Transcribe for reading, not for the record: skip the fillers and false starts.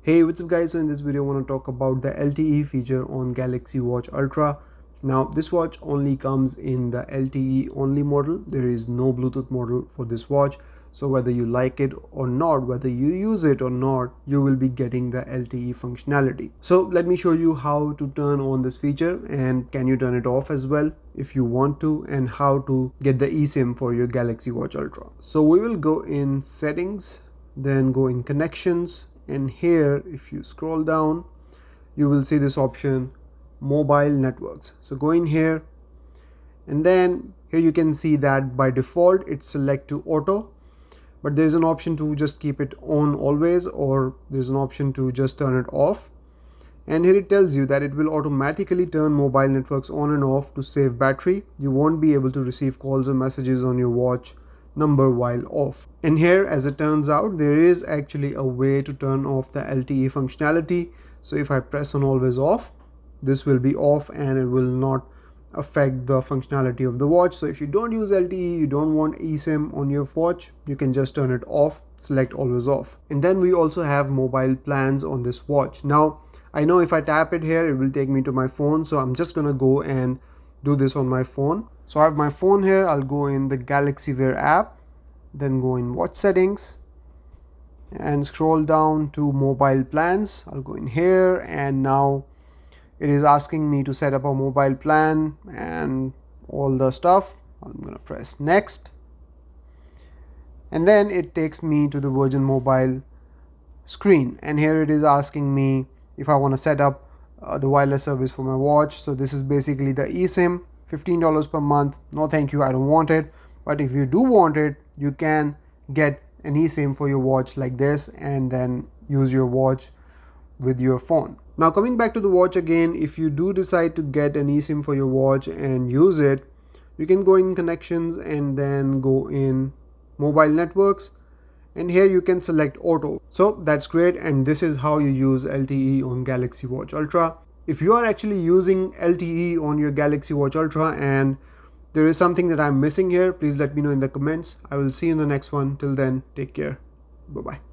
Hey, what's up guys? So in this video I want to talk about the LTE feature on Galaxy Watch Ultra. Now this watch only comes in the LTE only model. There is no Bluetooth model for this watch. So whether you like it or not, whether you use it or not, you will be getting the LTE functionality. So let me show you how to turn on this feature, and can you turn it off as well if you want to, and how to get the eSIM for your Galaxy Watch Ultra. So we will go in settings, then go in connections, and here if you scroll down you will see this option mobile networks. So go in here, and then here you can see that by default it's select to auto, but there's an option to just keep it on always, or there's an option to just turn it off. And here it tells you that it will automatically turn mobile networks on and off to save battery. You won't be able to receive calls or messages on your watch number while off. And here, as it turns out, there is actually a way to turn off the LTE functionality. So if I press on always off, this will be off and it will not affect the functionality of the watch. So if you don't use LTE, you don't want eSIM on your watch, you can just turn it off, select always off. And then we also have mobile plans on this watch. Now I know if I tap it here, it will take me to my phone. So I'm just gonna go and do this on my phone. So I have my phone here. I'll go in the Galaxy Wear app, then go in watch settings and scroll down to mobile plans. I'll go in here, and now it is asking me to set up a mobile plan and all the stuff. I'm gonna press next, and then it takes me to the Virgin Mobile screen, and here it is asking me if I want to set up the wireless service for my watch. So this is basically the eSIM, $15 per month. No thank you, I don't want it. But if you do want it, you can get an eSIM for your watch like this, and then use your watch with your phone. Now coming back to the watch again, if you do decide to get an eSIM for your watch and use it, you can go in connections and then go in mobile networks, and here you can select auto. So that's great, and this is how you use LTE on Galaxy Watch Ultra. If you are actually using LTE on your Galaxy Watch Ultra and there is something that I'm missing here, please let me know in the comments. I will see you in the next one. Till then, take care. Bye bye.